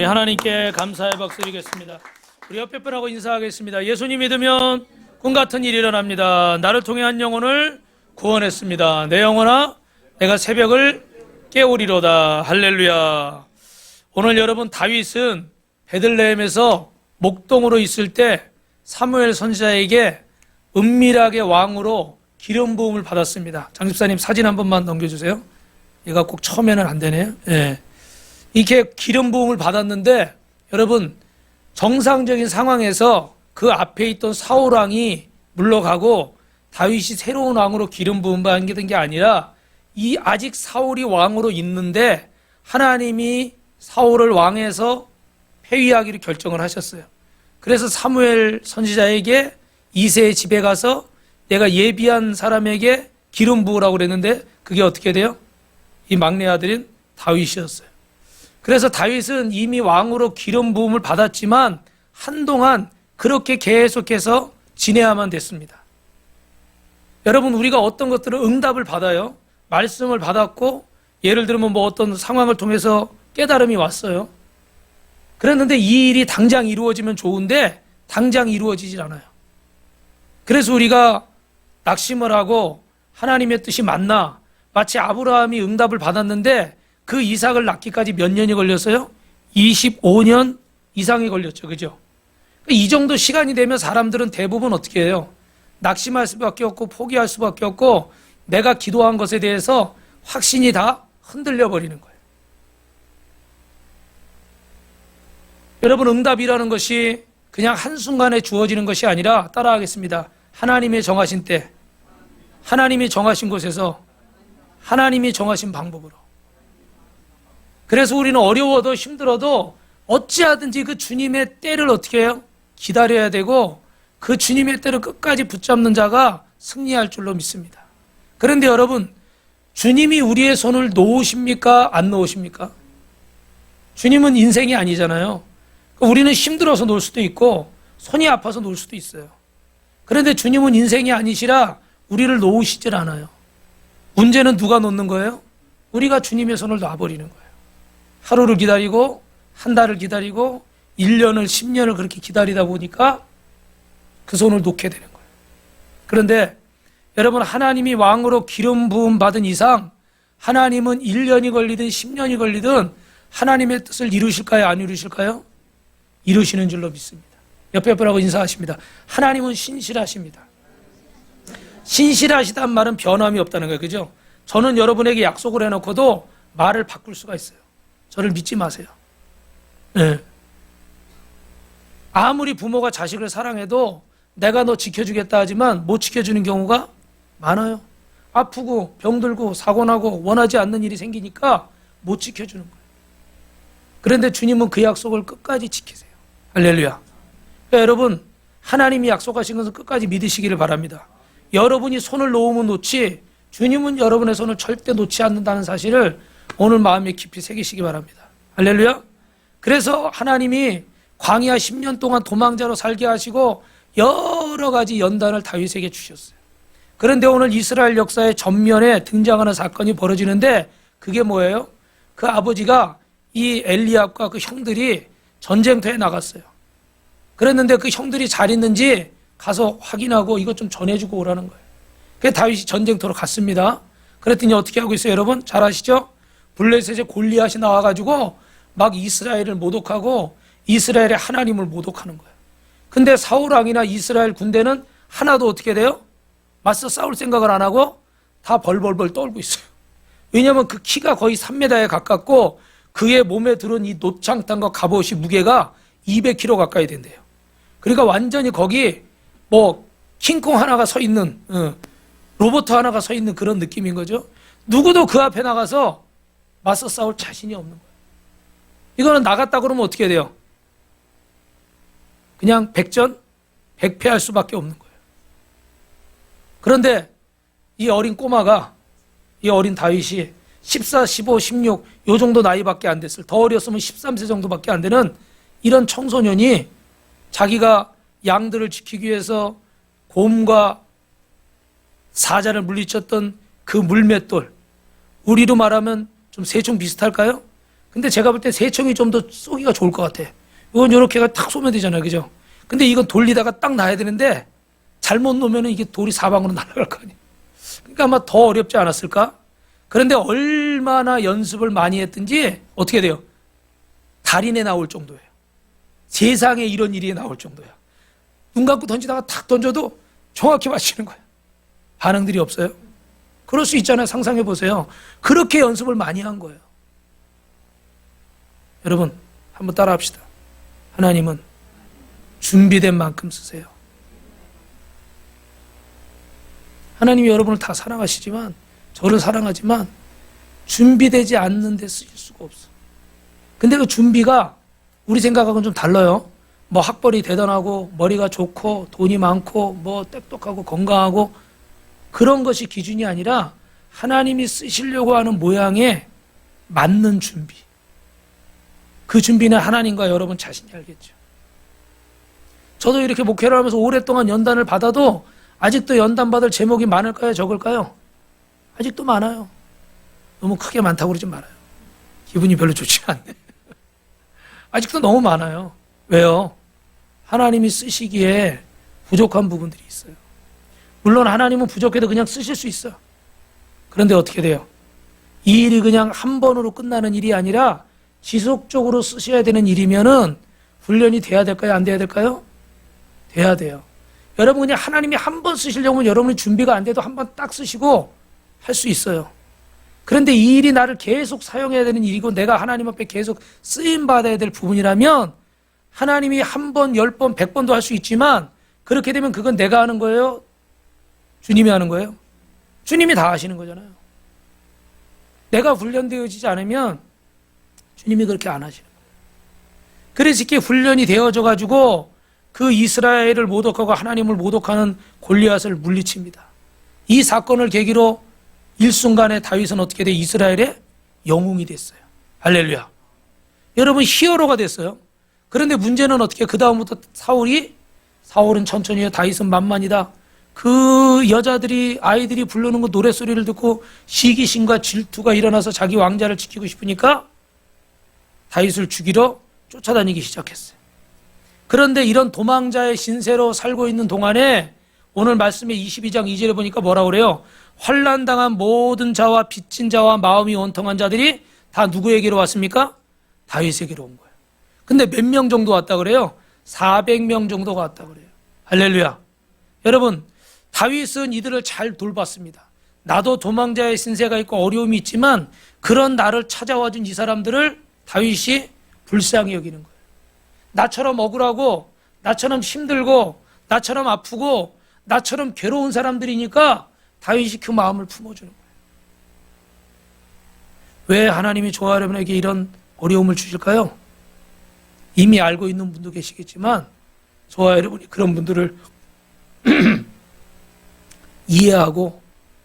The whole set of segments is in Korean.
하나님께 감사의 박수 드리겠습니다. 우리 옆에 분하고 인사하겠습니다. 예수님 믿으면 꿈 같은 일이 일어납니다. 나를 통해 한 영혼을 구원했습니다. 내 영혼아, 내가 새벽을 깨우리로다. 할렐루야. 오늘 여러분, 다윗은 베들레헴에서 목동으로 있을 때 사무엘 선지자에게 은밀하게 왕으로 기름 부음을 받았습니다. 장집사님 사진 한 번만 넘겨주세요. 얘가 꼭 처음에는 안 되네요. 예. 이렇게 기름 부음을 받았는데, 여러분, 정상적인 상황에서 그 앞에 있던 사울 왕이 물러가고 다윗이 새로운 왕으로 기름 부음 받은 게 아니라, 이 아직 사울이 왕으로 있는데 하나님이 사울을 왕에서 폐위하기로 결정을 하셨어요. 그래서 사무엘 선지자에게 이새의 집에 가서 내가 예비한 사람에게 기름 부으라고 그랬는데, 그게 어떻게 돼요? 이 막내 아들인 다윗이었어요. 그래서 다윗은 이미 왕으로 기름 부음을 받았지만 한동안 그렇게 계속해서 지내야만 됐습니다. 여러분, 우리가 어떤 것들을 응답을 받아요. 말씀을 받았고, 예를 들면 뭐 어떤 상황을 통해서 깨달음이 왔어요. 그랬는데 이 일이 당장 이루어지면 좋은데 당장 이루어지질 않아요. 그래서 우리가 낙심을 하고 하나님의 뜻이 맞나, 마치 아브라함이 응답을 받았는데 그 이삭을 낳기까지 몇 년이 걸렸어요? 25년 이상이 걸렸죠. 그죠? 이 정도 시간이 되면 사람들은 대부분 어떻게 해요? 낙심할 수밖에 없고 포기할 수밖에 없고 내가 기도한 것에 대해서 확신이 다 흔들려 버리는 거예요. 여러분, 응답이라는 것이 그냥 한순간에 주어지는 것이 아니라, 따라하겠습니다. 하나님의 정하신 때, 하나님이 정하신 곳에서, 하나님이 정하신 방법으로. 그래서 우리는 어려워도 힘들어도 어찌하든지 그 주님의 때를 어떻게 해요? 기다려야 되고, 그 주님의 때를 끝까지 붙잡는 자가 승리할 줄로 믿습니다. 그런데 여러분, 주님이 우리의 손을 놓으십니까? 안 놓으십니까? 주님은 인생이 아니잖아요. 우리는 힘들어서 놓을 수도 있고 손이 아파서 놓을 수도 있어요. 그런데 주님은 인생이 아니시라 우리를 놓으시질 않아요. 문제는 누가 놓는 거예요? 우리가 주님의 손을 놔버리는 거예요. 하루를 기다리고, 한 달을 기다리고, 1년을 10년을 그렇게 기다리다 보니까 그 손을 놓게 되는 거예요. 그런데 여러분, 하나님이 왕으로 기름 부음 받은 이상 하나님은 1년이 걸리든 10년이 걸리든 하나님의 뜻을 이루실까요? 안 이루실까요? 이루시는 줄로 믿습니다. 옆에 분하고 인사하십니다. 하나님은 신실하십니다. 신실하시다는 말은 변함이 없다는 거예요. 그죠? 저는 여러분에게 약속을 해놓고도 말을 바꿀 수가 있어요. 저를 믿지 마세요. 네. 아무리 부모가 자식을 사랑해도 내가 너 지켜주겠다 하지만 못 지켜주는 경우가 많아요. 아프고 병들고 사고나고 원하지 않는 일이 생기니까 못 지켜주는 거예요. 그런데 주님은 그 약속을 끝까지 지키세요. 할렐루야. 그러니까 여러분, 하나님이 약속하신 것은 끝까지 믿으시기를 바랍니다. 여러분이 손을 놓으면 놓지, 주님은 여러분의 손을 절대 놓지 않는다는 사실을 오늘 마음에 깊이 새기시기 바랍니다. 할렐루야. 그래서 하나님이 광야 10년 동안 도망자로 살게 하시고 여러 가지 연단을 다윗에게 주셨어요. 그런데 오늘 이스라엘 역사의 전면에 등장하는 사건이 벌어지는데, 그게 뭐예요? 그 아버지가 이 엘리압과 그 형들이 전쟁터에 나갔어요. 그랬는데 그 형들이 잘 있는지 가서 확인하고 이것 좀 전해주고 오라는 거예요. 그래서 다윗이 전쟁터로 갔습니다. 그랬더니 어떻게 하고 있어요, 여러분? 잘 아시죠? 블레셋의 골리앗이 나와가지고 막 이스라엘을 모독하고 이스라엘의 하나님을 모독하는 거예요. 근데 사울 왕이나 이스라엘 군대는 하나도 어떻게 돼요? 맞서 싸울 생각을 안 하고 다 벌벌벌 떨고 있어요. 왜냐하면 그 키가 거의 3m에 가깝고 그의 몸에 들은 이 노창탄과 갑옷이 무게가 200kg 가까이 된대요. 그러니까 완전히 거기 뭐 킹콩 하나가 서 있는, 로봇 하나가 서 있는 그런 느낌인 거죠. 누구도 그 앞에 나가서 맞서 싸울 자신이 없는 거예요. 이거는 나갔다 그러면 어떻게 돼요? 그냥 백전, 백패할 수밖에 없는 거예요. 그런데 이 어린 꼬마가, 이 어린 다윗이 14, 15, 16 요 정도 나이밖에 안 됐을, 더 어렸으면 13세 정도밖에 안 되는 이런 청소년이 자기가 양들을 지키기 위해서 곰과 사자를 물리쳤던 그 물맷돌, 우리로 말하면 좀 새총 비슷할까요? 근데 제가 볼 때 새총이 좀 더 쏘기가 좋을 것 같아. 이건 이렇게가 탁 쏘면 되잖아요. 그죠? 근데 이건 돌리다가 딱 놔야 되는데 잘못 놓으면 이게 돌이 사방으로 날아갈 거 아니에요. 그러니까 아마 더 어렵지 않았을까? 그런데 얼마나 연습을 많이 했든지 어떻게 돼요? 달인에 나올 정도예요. 세상에 이런 일이 나올 정도야. 눈 감고 던지다가 탁 던져도 정확히 맞히는 거야. 반응들이 없어요? 그럴 수 있잖아요. 상상해 보세요. 그렇게 연습을 많이 한 거예요. 여러분, 한번 따라 합시다. 하나님은 준비된 만큼 쓰세요. 하나님이 여러분을 다 사랑하시지만, 저를 사랑하지만, 준비되지 않는데 쓰실 수가 없어. 근데 그 준비가 우리 생각하고는 좀 달라요. 뭐 학벌이 대단하고, 머리가 좋고, 돈이 많고, 뭐 똑똑하고, 건강하고, 그런 것이 기준이 아니라 하나님이 쓰시려고 하는 모양에 맞는 준비. 그 준비는 하나님과 여러분 자신이 알겠죠. 저도 이렇게 목회를 하면서 오랫동안 연단을 받아도 아직도 연단 받을 제목이 많을까요? 적을까요? 아직도 많아요. 너무 크게 많다고 그러지 말아요. 기분이 별로 좋지 않네. 아직도 너무 많아요. 왜요? 하나님이 쓰시기에 부족한 부분들이 있어요. 물론 하나님은 부족해도 그냥 쓰실 수 있어요. 그런데 어떻게 돼요? 이 일이 그냥 한 번으로 끝나는 일이 아니라 지속적으로 쓰셔야 되는 일이면은 훈련이 돼야 될까요? 안 돼야 될까요? 돼야 돼요. 여러분 그냥 하나님이 한 번 쓰시려면 여러분이 준비가 안 돼도 한 번 딱 쓰시고 할 수 있어요. 그런데 이 일이 나를 계속 사용해야 되는 일이고 내가 하나님 앞에 계속 쓰임받아야 될 부분이라면 하나님이 한 번, 10번, 100번도 할 수 있지만 그렇게 되면 그건 내가 하는 거예요? 주님이 하는 거예요? 주님이 다 하시는 거잖아요. 내가 훈련되어지지 않으면 주님이 그렇게 안 하시는 거예요. 그래서 이렇게 훈련이 되어져 가지고 그 이스라엘을 모독하고 하나님을 모독하는 골리앗을 물리칩니다. 이 사건을 계기로 일순간에 다윗은 어떻게 돼? 이스라엘의 영웅이 됐어요. 할렐루야. 여러분 히어로가 됐어요. 그런데 문제는 어떻게 그 다음부터 사울은 천천히 해. 다윗은 만만이다. 그 여자들이 아이들이 부르는 그 노랫소리를 듣고 시기심과 질투가 일어나서 자기 왕자를 지키고 싶으니까 다윗을 죽이러 쫓아다니기 시작했어요. 그런데 이런 도망자의 신세로 살고 있는 동안에 오늘 말씀의 22장 2절에 보니까 뭐라고 그래요? 환난당한 모든 자와 빚진 자와 마음이 원통한 자들이 다 누구에게로 왔습니까? 다윗에게로 온 거예요. 근데 몇 명 정도 왔다 그래요? 400명 정도가 왔다 그래요. 할렐루야. 여러분 다윗은 이들을 잘 돌봤습니다. 나도 도망자의 신세가 있고 어려움이 있지만 그런 나를 찾아와준 이 사람들을 다윗이 불쌍히 여기는 거예요. 나처럼 억울하고 나처럼 힘들고 나처럼 아프고 나처럼 괴로운 사람들이니까 다윗이 그 마음을 품어주는 거예요. 왜 하나님이 저와 여러분에게 이런 어려움을 주실까요? 이미 알고 있는 분도 계시겠지만 저와 여러분이 그런 분들을 이해하고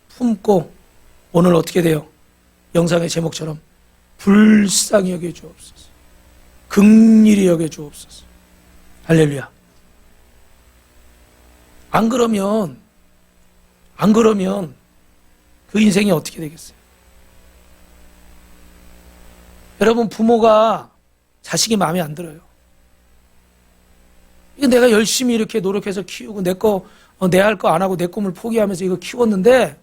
품고 오늘 어떻게 돼요? 영상의 제목처럼 불쌍히 여겨주옵소서, 긍휼히 여겨주옵소서. 할렐루야. 안 그러면 그 인생이 어떻게 되겠어요? 여러분 부모가 자식이 마음에 안 들어요. 이거 내가 열심히 이렇게 노력해서 키우고 내 할 거 안 하고 내 꿈을 포기하면서 이거 키웠는데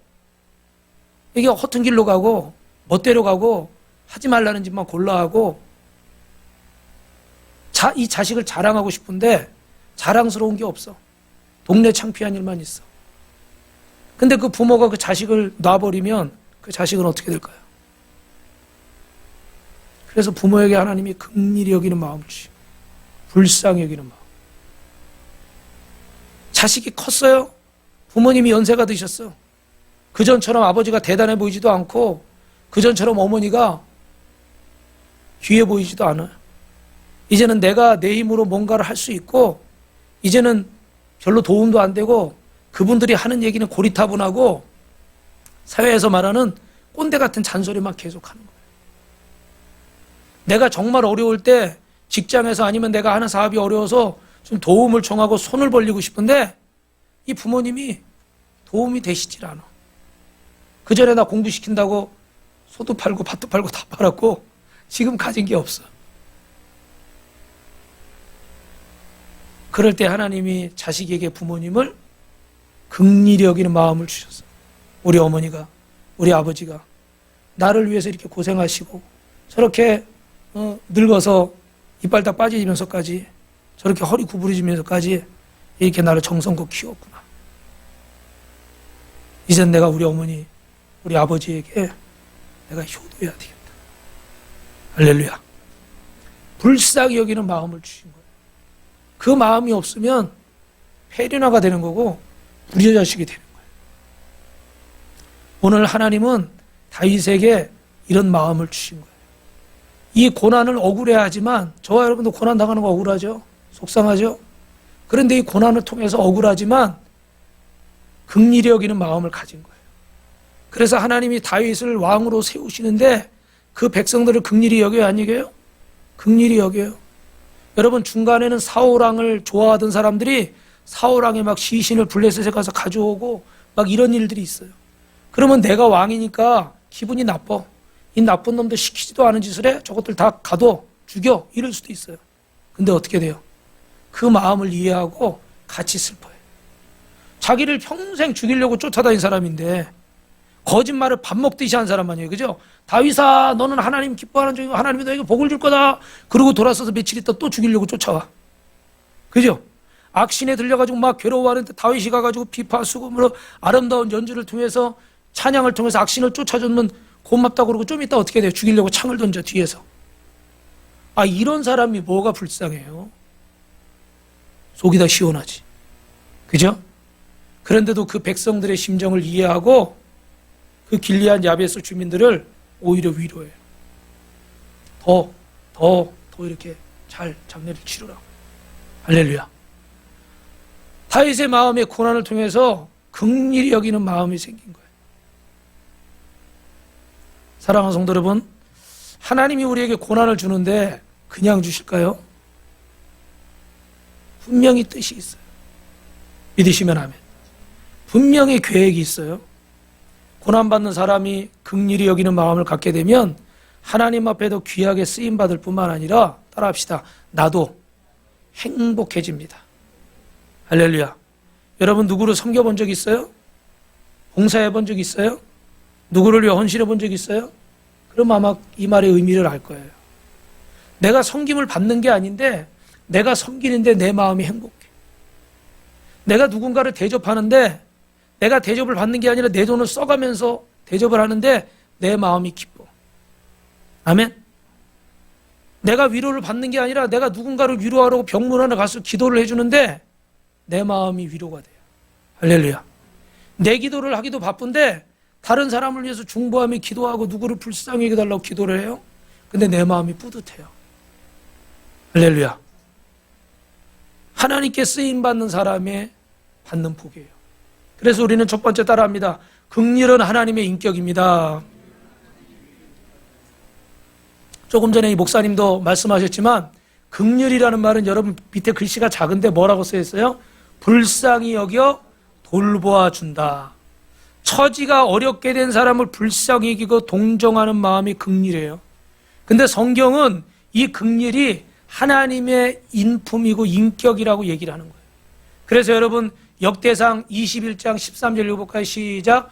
이게 허튼 길로 가고 멋대로 가고 하지 말라는 짓만 골라하고 이 자식을 자랑하고 싶은데 자랑스러운 게 없어. 동네 창피한 일만 있어. 근데 그 부모가 그 자식을 놔버리면 그 자식은 어떻게 될까요? 그래서 부모에게 하나님이 긍휼히 여기는 마음을 주시고 불쌍히 여기는 마음. 자식이 컸어요. 부모님이 연세가 드셨어. 그전처럼 아버지가 대단해 보이지도 않고 그전처럼 어머니가 귀해 보이지도 않아요. 이제는 내가 내 힘으로 뭔가를 할 수 있고 이제는 별로 도움도 안 되고 그분들이 하는 얘기는 고리타분하고 사회에서 말하는 꼰대 같은 잔소리만 계속하는 거예요. 내가 정말 어려울 때 직장에서 아니면 내가 하는 사업이 어려워서 좀 도움을 청하고 손을 벌리고 싶은데 이 부모님이 도움이 되시질 않아. 그전에 나 공부시킨다고 소도 팔고 밭도 팔고 다 팔았고 지금 가진 게 없어. 그럴 때 하나님이 자식에게 부모님을 긍휼히 여기는 마음을 주셨어요. 우리 어머니가, 우리 아버지가 나를 위해서 이렇게 고생하시고 저렇게 늙어서 이빨 다 빠지면서까지 저렇게 허리 구부러지면서까지 이렇게 나를 정성껏 키웠구나. 이젠 내가 우리 어머니, 우리 아버지에게 내가 효도해야 되겠다. 할렐루야. 불쌍히 여기는 마음을 주신 거예요. 그 마음이 없으면 폐륜화가 되는 거고 불효자식이 되는 거예요. 오늘 하나님은 다윗에게 이런 마음을 주신 거예요. 이 고난을 억울해하지만, 저와 여러분도 고난 당하는 거 억울하죠? 속상하죠? 그런데 이 고난을 통해서 억울하지만 긍휼히 여기는 마음을 가진 거예요. 그래서 하나님이 다윗을 왕으로 세우시는데 그 백성들을 긍휼히 여겨요, 안 여겨요? 긍휼히 여겨요. 여러분, 중간에는 사울왕을 좋아하던 사람들이 사울왕에 막 시신을 블레셋에 가서 가져오고 막 이런 일들이 있어요. 그러면 내가 왕이니까 기분이 나빠. 이 나쁜 놈들 시키지도 않은 짓을 해? 저것들 다 가둬, 죽여, 이럴 수도 있어요. 근데 어떻게 돼요? 그 마음을 이해하고 같이 슬퍼해요. 자기를 평생 죽이려고 쫓아다닌 사람인데 거짓말을 밥 먹듯이 한 사람 아니에요, 그죠? 다윗아, 너는 하나님 기뻐하는 중이고 하나님이 너에게 복을 줄 거다. 그러고 돌아서서 며칠 있다 또 죽이려고 쫓아와, 그죠? 악신에 들려가지고 막 괴로워하는데 다윗이 가가지고 비파 수금으로 아름다운 연주를 통해서 찬양을 통해서 악신을 쫓아주면 고맙다고 그러고 좀 이따 어떻게 돼요? 죽이려고 창을 던져 뒤에서. 아, 이런 사람이 뭐가 불쌍해요? 속이 다 시원하지, 그죠? 그런데도 그 백성들의 심정을 이해하고 그 길리앗 야베스 주민들을 오히려 위로해요. 더 이렇게 잘 장례를 치르라고. 할렐루야. 다윗의 마음의 고난을 통해서 긍휼히 여기는 마음이 생긴 거예요. 사랑하는 성도 여러분, 하나님이 우리에게 고난을 주는데 그냥 주실까요? 분명히 뜻이 있어요. 믿으시면 아멘. 분명히 계획이 있어요. 고난받는 사람이 긍휼히 여기는 마음을 갖게 되면 하나님 앞에도 귀하게 쓰임받을 뿐만 아니라, 따라합시다, 나도 행복해집니다. 할렐루야. 여러분, 누구를 섬겨본 적 있어요? 봉사해 본 적 있어요? 누구를 위해 헌신해 본 적 있어요? 그럼 아마 이 말의 의미를 알 거예요. 내가 섬김을 받는 게 아닌데 내가 섬기는데 내 마음이 행복해. 내가 누군가를 대접하는데 내가 대접을 받는 게 아니라 내 돈을 써가면서 대접을 하는데 내 마음이 기뻐. 아멘. 내가 위로를 받는 게 아니라 내가 누군가를 위로하려고 병문안에 가서 기도를 해주는데 내 마음이 위로가 돼요. 할렐루야. 내 기도를 하기도 바쁜데 다른 사람을 위해서 중보하며 기도하고 누구를 불쌍히 여겨달라고 기도를 해요. 근데 내 마음이 뿌듯해요. 할렐루야. 하나님께 쓰임받는 사람의 받는 복이에요. 그래서 우리는 첫 번째 따라합니다. 긍휼은 하나님의 인격입니다. 조금 전에 이 목사님도 말씀하셨지만 긍휼이라는 말은 여러분 밑에 글씨가 작은데 뭐라고 써 있어요? 불쌍히 여겨 돌보아 준다. 처지가 어렵게 된 사람을 불쌍히 여기고 동정하는 마음이 긍휼이에요. 근데 성경은 이 긍휼이 하나님의 인품이고 인격이라고 얘기를 하는 거예요. 그래서 여러분 역대상 21장 13절 읽어볼까요? 시작.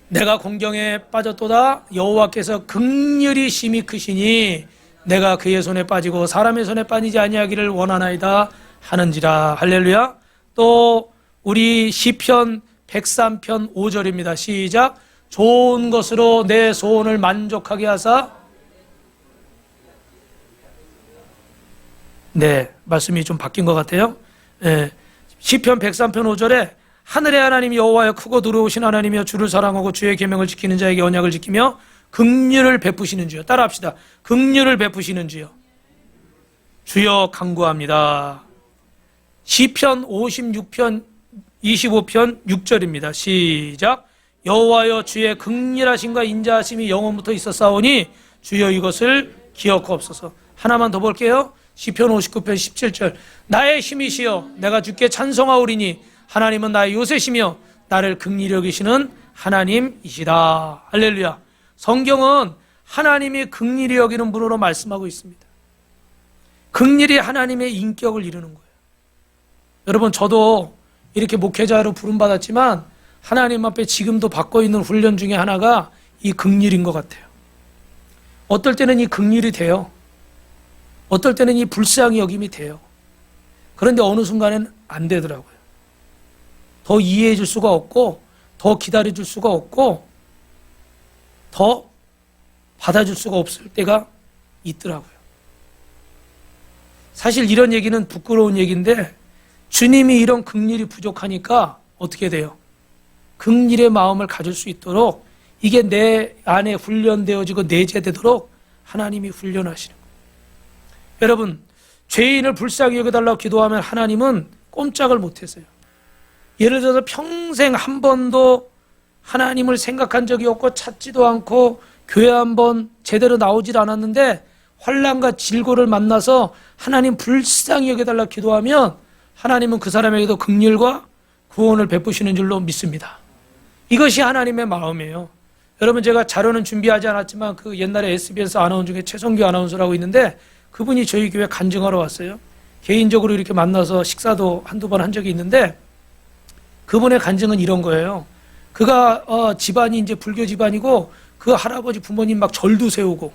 내가 공경에 빠졌도다. 여호와께서 긍휼히 심히 크시니 내가 그의 손에 빠지고 사람의 손에 빠지지 아니하기를 원하나이다 하는지라. 할렐루야. 또 우리 시편 103편 5절입니다. 시작. 좋은 것으로 내 소원을 만족하게 하사. 네, 말씀이 좀 바뀐 것 같아요. 네, 시편 103편 5절에 하늘의 하나님 여호와여 크고 두려우신 하나님이여 주를 사랑하고 주의 계명을 지키는 자에게 언약을 지키며 긍휼을 베푸시는 주여. 따라합시다. 긍휼을 베푸시는 주여. 주여 간구합니다. 시편 56편 25편 6절입니다. 시작. 여호와여 주의 긍휼하심과 인자하심이 영원부터 있었사오니 주여 이것을 기억하옵소서. 하나만 더 볼게요. 시편 59편 17절. 나의 힘이시여 내가 주께 찬송하오리니 하나님은 나의 요새시며 나를 긍휼히 여기시는 하나님이시다. 할렐루야. 성경은 하나님이 긍휼히 여기는 분으로 말씀하고 있습니다. 긍휼이 하나님의 인격을 이루는 거예요. 여러분, 저도 이렇게 목회자로 부름받았지만 하나님 앞에 지금도 받고 있는 훈련 중에 하나가 이 긍휼인 것 같아요. 어떨 때는 이 긍휼이 돼요. 어떨 때는 이 불쌍히 여김이 돼요. 그런데 어느 순간에는 안 되더라고요. 더 이해해 줄 수가 없고, 더 기다려 줄 수가 없고, 더 받아줄 수가 없을 때가 있더라고요. 사실 이런 얘기는 부끄러운 얘기인데, 주님이 이런 긍휼이 부족하니까 어떻게 돼요? 긍휼의 마음을 가질 수 있도록, 이게 내 안에 훈련되어지고 내재되도록 하나님이 훈련하시는 거예요. 여러분, 죄인을 불쌍히 여겨달라고 기도하면 하나님은 꼼짝을 못했어요. 예를 들어서 평생 한 번도 하나님을 생각한 적이 없고 찾지도 않고 교회 한 번 제대로 나오질 않았는데 환난과 질고를 만나서 하나님 불쌍히 여겨달라고 기도하면 하나님은 그 사람에게도 긍휼과 구원을 베푸시는 줄로 믿습니다. 이것이 하나님의 마음이에요. 여러분, 제가 자료는 준비하지 않았지만 그 옛날에 SBS 아나운서 중에 최성규 아나운서라고 있는데 그분이 저희 교회 간증하러 왔어요. 개인적으로 이렇게 만나서 식사도 한두 번 한 적이 있는데 그분의 간증은 이런 거예요. 그가 집안이 이제 불교 집안이고 그 할아버지 부모님 막 절도 세우고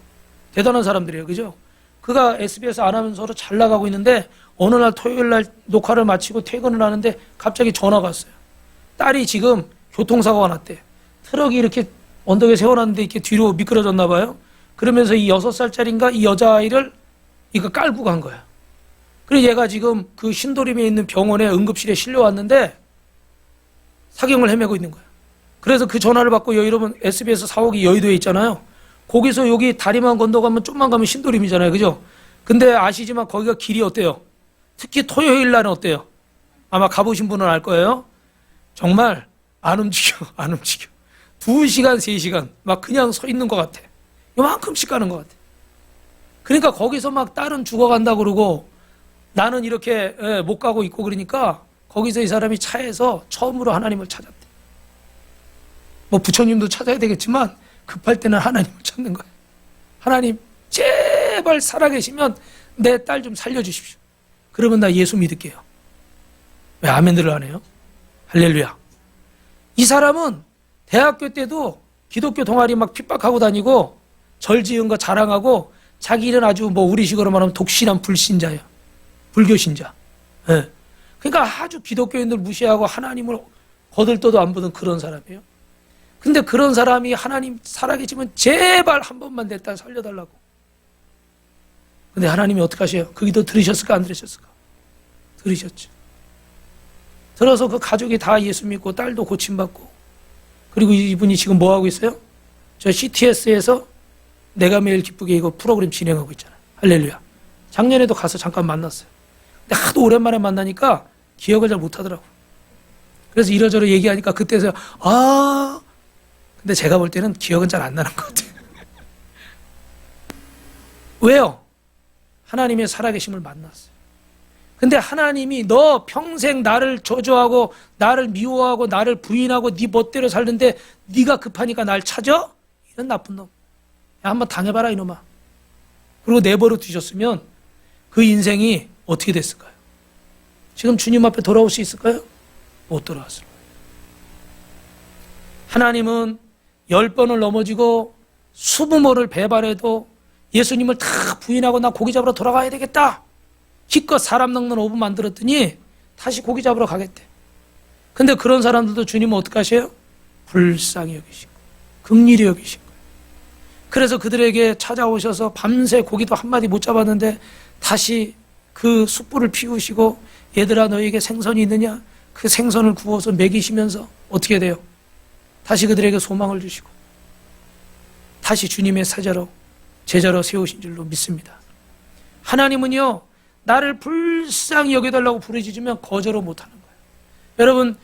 대단한 사람들이에요. 그죠? 그가 SBS 아나운서로 잘 나가고 있는데 어느 날 토요일 날 녹화를 마치고 퇴근을 하는데 갑자기 전화가 왔어요. 딸이 지금 교통사고가 났대. 트럭이 이렇게 언덕에 세워놨는데 이렇게 뒤로 미끄러졌나 봐요. 그러면서 이 6살짜리인가 이 여자아이를 이거 깔고 간 거야. 그래서 얘가 지금 그 신도림에 있는 병원에 응급실에 실려왔는데 사경을 헤매고 있는 거야. 그래서 그 전화를 받고 여러분 SBS 사옥이 여의도에 있잖아요. 거기서 여기 다리만 건너가면 좀만 가면 신도림이잖아요. 그죠? 근데 아시지만 거기가 길이 어때요? 특히 토요일 날은 어때요? 아마 가보신 분은 알 거예요. 정말 안 움직여. 2시간, 3시간 막 그냥 서 있는 것 같아. 요만큼씩 가는 것 같아. 그러니까 거기서 막 딸은 죽어간다 그러고 나는 이렇게 못 가고 있고 그러니까 거기서 이 사람이 차에서 처음으로 하나님을 찾았대. 뭐 부처님도 찾아야 되겠지만 급할 때는 하나님을 찾는 거예요. 하나님 제발 살아계시면 내 딸 좀 살려주십시오. 그러면 나 예수 믿을게요. 왜 아멘들을 안 해요? 할렐루야. 이 사람은 대학교 때도 기독교 동아리 막 핍박하고 다니고 절 지은 거 자랑하고 자기는 아주 뭐 우리식으로 말하면 독실한 불신자예요. 불교신자. 네. 그러니까 아주 기독교인들 무시하고 하나님을 거들떠도 안 보던 그런 사람이에요. 근데 그런 사람이 하나님 살아계시면 제발 한 번만 내 딸 살려달라고. 근데 하나님이 어떻게 하셔요? 그 기도 들으셨을까 안 들으셨을까? 들으셨죠. 들어서 그 가족이 다 예수 믿고 딸도 고침받고 그리고 이분이 지금 뭐 하고 있어요? 저 CTS에서 내가 매일 기쁘게 이거 프로그램 진행하고 있잖아요. 할렐루야. 작년에도 가서 잠깐 만났어요. 근데 하도 오랜만에 만나니까 기억을 잘 못하더라고. 그래서 이러저러 얘기하니까 그때서 근데 제가 볼 때는 기억은 잘 안 나는 것 같아요. 왜요? 하나님의 살아계심을 만났어요. 근데 하나님이 너 평생 나를 저주하고 나를 미워하고 나를 부인하고 네 멋대로 살는데 네가 급하니까 날 찾아? 이런 나쁜 놈. 야, 한번 당해봐라 이놈아. 그리고 내버려 두셨으면 그 인생이 어떻게 됐을까요? 지금 주님 앞에 돌아올 수 있을까요? 못 돌아왔을 거예요. 하나님은 10번을 넘어지고 수부모를 배반해도 예수님을 다 부인하고 나 고기 잡으러 돌아가야 되겠다. 기껏 사람 낚는 오븐 만들었더니 다시 고기 잡으러 가겠대. 근데 그런 사람들도 주님은 어떻게 하셔요? 불쌍히 여기시고 긍휼히 여기시고 그래서 그들에게 찾아오셔서 밤새 고기도 한마디 못 잡았는데 다시 그 숯불을 피우시고 얘들아 너에게 생선이 있느냐? 그 생선을 구워서 먹이시면서 어떻게 돼요? 다시 그들에게 소망을 주시고 다시 주님의 제자로 세우신 줄로 믿습니다. 하나님은요 나를 불쌍히 여겨달라고 부르짖으면 거절을 못하는 거예요. 여러분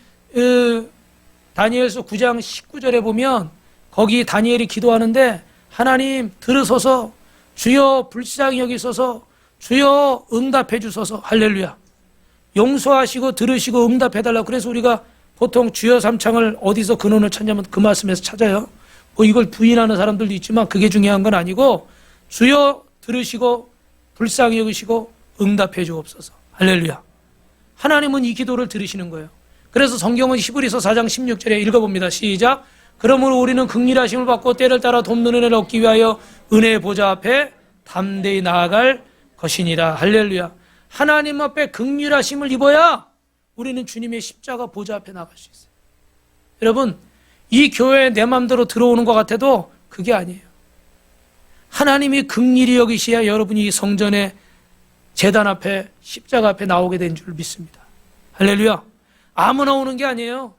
다니엘서 9장 19절에 보면 거기 다니엘이 기도하는데 하나님 들으소서 주여 불쌍히 여기소서 주여 응답해 주소서 할렐루야. 용서하시고 들으시고 응답해달라고. 그래서 우리가 보통 주여 삼창을 어디서 근원을 찾냐면 그 말씀에서 찾아요. 뭐 이걸 부인하는 사람들도 있지만 그게 중요한 건 아니고 주여 들으시고 불쌍히 여기시고 응답해 주옵소서. 할렐루야. 하나님은 이 기도를 들으시는 거예요. 그래서 성경은 히브리서 4장 16절에 읽어봅니다. 시작. 그러므로 우리는 긍휼하심을 받고 때를 따라 돕는 은혜를 얻기 위하여 은혜의 보좌 앞에 담대히 나아갈 것이니라. 할렐루야. 하나님 앞에 긍휼하심을 입어야 우리는 주님의 십자가 보좌 앞에 나갈 수 있어요. 여러분, 이 교회에 내 마음대로 들어오는 것 같아도 그게 아니에요. 하나님이 긍휼히 여기셔야 여러분이 이 성전의 제단 앞에 십자가 앞에 나오게 된 줄 믿습니다. 할렐루야. 아무나 오는 게 아니에요.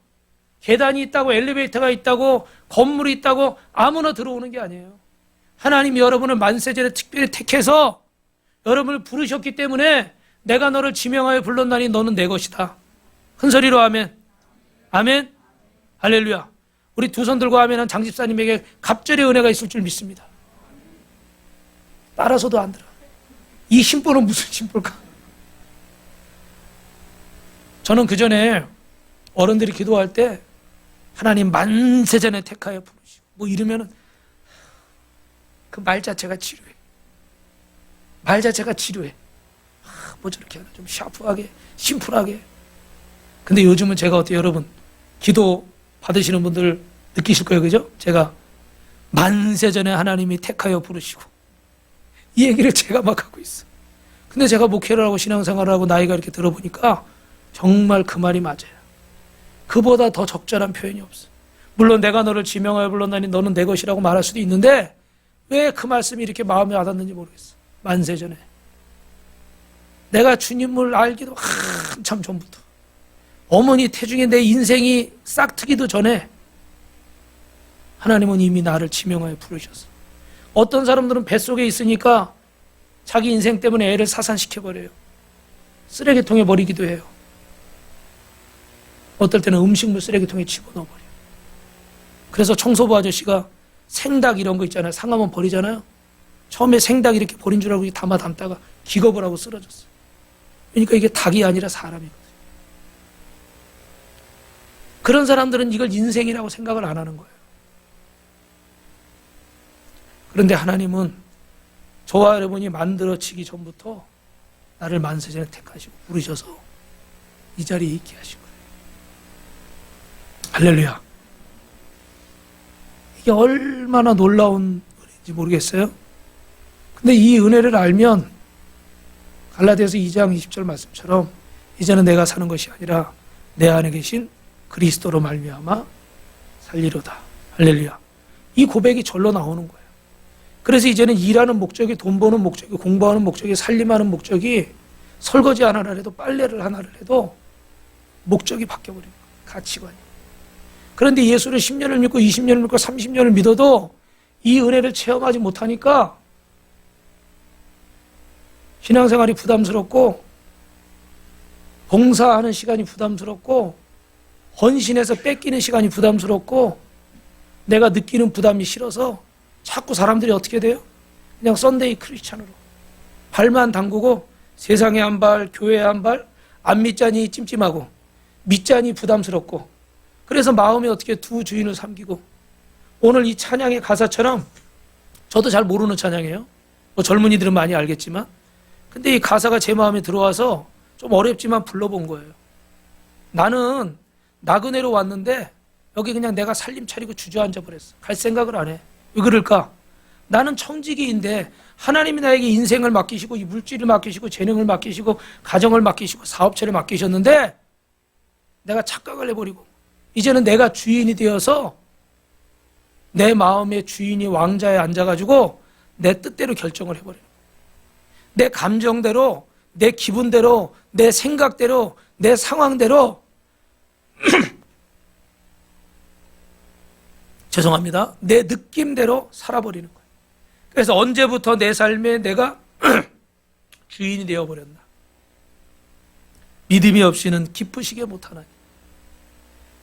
계단이 있다고 엘리베이터가 있다고 건물이 있다고 아무나 들어오는 게 아니에요. 하나님이 여러분을 만세전에 특별히 택해서 여러분을 부르셨기 때문에 내가 너를 지명하여 불렀나니 너는 내 것이다. 큰 소리로 아멘. 아멘. 할렐루야. 우리 두 손 들고 아멘한 장집사님에게 갑절의 은혜가 있을 줄 믿습니다. 따라서도 안 들어. 이 심보는 무슨 심보일까? 저는 그 전에 어른들이 기도할 때 하나님 만세전에 택하여 부르시고 뭐 이러면은 그 말 자체가 치료해. 말 자체가 치료해. 뭐 저렇게 하나 좀 샤프하게 심플하게. 근데 요즘은 제가 어때요 여러분? 기도 받으시는 분들 느끼실 거예요, 그죠? 제가 만세전에 하나님이 택하여 부르시고 이 얘기를 제가 막 하고 있어. 근데 제가 목회를 하고 신앙생활을 하고 나이가 이렇게 들어보니까 정말 그 말이 맞아요. 그보다 더 적절한 표현이 없어. 물론 내가 너를 지명하여 불렀나니 너는 내 것이라고 말할 수도 있는데 왜 그 말씀이 이렇게 마음에 와닿는지 모르겠어. 만세전에 내가 주님을 알기도 한참 전부터 어머니 태중에 내 인생이 싹트기도 전에 하나님은 이미 나를 지명하여 부르셨어. 어떤 사람들은 뱃속에 있으니까 자기 인생 때문에 애를 사산시켜버려요. 쓰레기통에 버리기도 해요. 어떨 때는 음식물 쓰레기통에 집어넣어버려요. 그래서 청소부 아저씨가 생닭 이런 거 있잖아요. 상하면 버리잖아요. 처음에 생닭 이렇게 버린 줄 알고 담다가 기겁을 하고 쓰러졌어요. 그러니까 이게 닭이 아니라 사람이거든요. 그런 사람들은 이걸 인생이라고 생각을 안 하는 거예요. 그런데 하나님은 저와 여러분이 만들어지기 전부터 나를 만세전에 택하시고 부르셔서 이 자리에 있게 하신 거예요. 할렐루야. 이게 얼마나 놀라운 은혜인지 모르겠어요. 근데 이 은혜를 알면 갈라디아서 2장 20절 말씀처럼 이제는 내가 사는 것이 아니라 내 안에 계신 그리스도로 말미암아 살리로다. 할렐루야. 이 고백이 절로 나오는 거예요. 그래서 이제는 일하는 목적이 돈 버는 목적이 공부하는 목적이 살림하는 목적이 설거지 하나를 해도 빨래를 하나를 해도 목적이 바뀌어버린 거예요. 가치관이. 그런데 예수를 10년을 믿고 20년을 믿고 30년을 믿어도 이 은혜를 체험하지 못하니까 신앙생활이 부담스럽고 봉사하는 시간이 부담스럽고 헌신해서 뺏기는 시간이 부담스럽고 내가 느끼는 부담이 싫어서 자꾸 사람들이 어떻게 돼요? 그냥 썬데이 크리스찬으로 발만 담그고 세상에 한 발, 교회에 한 발, 안 믿자니 찜찜하고 믿자니 부담스럽고 그래서 마음에 어떻게 두 주인을 삼기고 오늘 이 찬양의 가사처럼 저도 잘 모르는 찬양이에요. 뭐 젊은이들은 많이 알겠지만 근데 이 가사가 제 마음에 들어와서 좀 어렵지만 불러본 거예요. 나는 나그네로 왔는데 여기 그냥 내가 살림 차리고 주저앉아 버렸어. 갈 생각을 안 해. 왜 그럴까? 나는 청지기인데 하나님이 나에게 인생을 맡기시고 이 물질을 맡기시고 재능을 맡기시고 가정을 맡기시고 사업체를 맡기셨는데 내가 착각을 해버리고 이제는 내가 주인이 되어서 내 마음의 주인이 왕자에 앉아가지고 내 뜻대로 결정을 해버리는 거예요. 내 감정대로 내 기분대로 내 생각대로 내 상황대로 죄송합니다. 내 느낌대로 살아버리는 거예요. 그래서 언제부터 내 삶에 내가 주인이 되어버렸나. 믿음이 없이는 기쁘시게 못하나니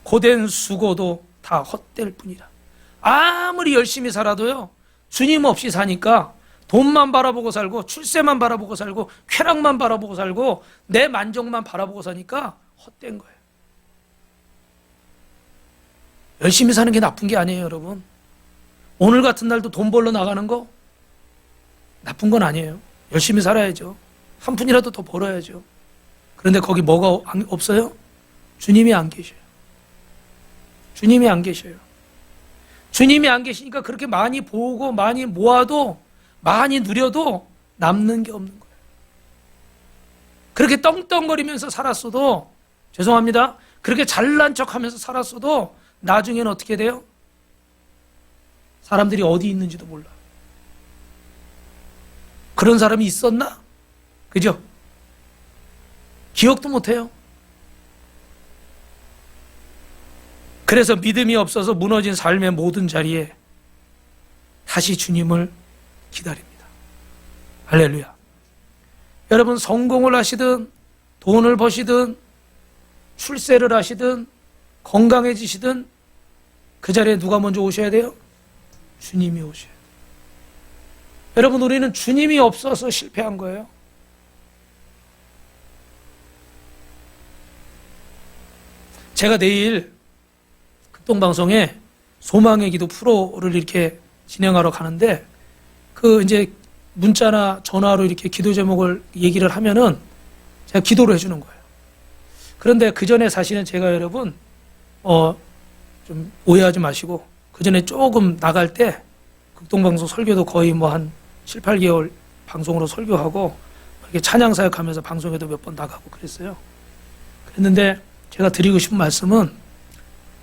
고된 수고도 다 헛될 뿐이라. 아무리 열심히 살아도요 주님 없이 사니까 돈만 바라보고 살고 출세만 바라보고 살고 쾌락만 바라보고 살고 내 만족만 바라보고 사니까 헛된 거예요. 열심히 사는 게 나쁜 게 아니에요, 여러분. 오늘 같은 날도 돈 벌러 나가는 거 나쁜 건 아니에요. 열심히 살아야죠. 한 푼이라도 더 벌어야죠. 그런데 거기 뭐가 없어요? 주님이 안 계셔요. 주님이 안 계셔요. 주님이 안 계시니까 그렇게 많이 보고 많이 모아도 많이 누려도 남는 게 없는 거예요. 그렇게 떵떵거리면서 살았어도, 죄송합니다, 그렇게 잘난 척하면서 살았어도 나중에는 어떻게 돼요? 사람들이 어디 있는지도 몰라. 그런 사람이 있었나? 그죠? 기억도 못해요. 그래서 믿음이 없어서 무너진 삶의 모든 자리에 다시 주님을 기다립니다. 할렐루야. 여러분, 성공을 하시든 돈을 버시든 출세를 하시든 건강해지시든 그 자리에 누가 먼저 오셔야 돼요? 주님이 오셔야 돼요. 여러분, 우리는 주님이 없어서 실패한 거예요. 제가 내일 극동방송에 소망의 기도 프로를 이렇게 진행하러 가는데, 그 이제 문자나 전화로 이렇게 기도 제목을 얘기를 하면은 제가 기도를 해주는 거예요. 그런데 그 전에 사실은 제가 여러분, 좀 오해하지 마시고, 그 전에 조금 나갈 때 극동방송 설교도 거의 뭐 한 7, 8개월 방송으로 설교하고, 이렇게 찬양사역 하면서 방송에도 몇 번 나가고 그랬어요. 그랬는데 제가 드리고 싶은 말씀은,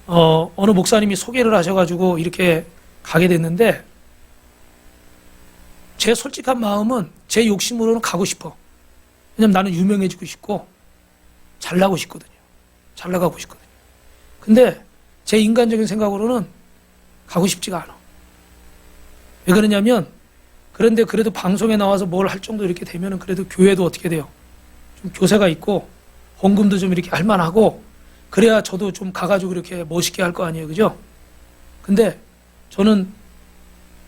어느 목사님이 소개를 하셔가지고 이렇게 가게 됐는데, 제 솔직한 마음은 제 욕심으로는 가고 싶어. 왜냐면 나는 유명해지고 싶고 잘나고 싶거든요. 잘 나가고 싶거든요. 근데 제 인간적인 생각으로는 가고 싶지가 않아. 왜 그러냐면, 그런데 그래도 방송에 나와서 뭘 할 정도 이렇게 되면은 그래도 교회도 어떻게 돼요? 좀 교세가 있고 헌금도 좀 이렇게 할 만하고, 그래야 저도 좀 가가지고 이렇게 멋있게 할 거 아니에요. 그죠? 근데 저는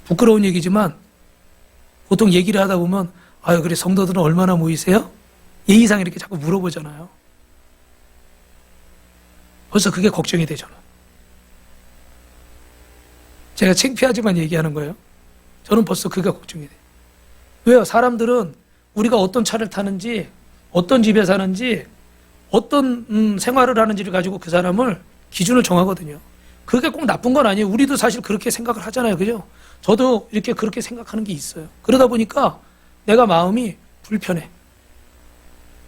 부끄러운 얘기지만 보통 얘기를 하다 보면, 아유, 그래, 성도들은 얼마나 모이세요? 예의상 이렇게 자꾸 물어보잖아요. 벌써 그게 걱정이 돼, 저는. 제가 창피하지만 얘기하는 거예요. 저는 벌써 그게 걱정이 돼. 왜요? 사람들은 우리가 어떤 차를 타는지, 어떤 집에 사는지, 어떤 생활을 하는지를 가지고 그 사람을 기준을 정하거든요. 그게 꼭 나쁜 건 아니에요. 우리도 사실 그렇게 생각을 하잖아요. 그죠? 저도 이렇게 그렇게 생각하는 게 있어요. 그러다 보니까 내가 마음이 불편해.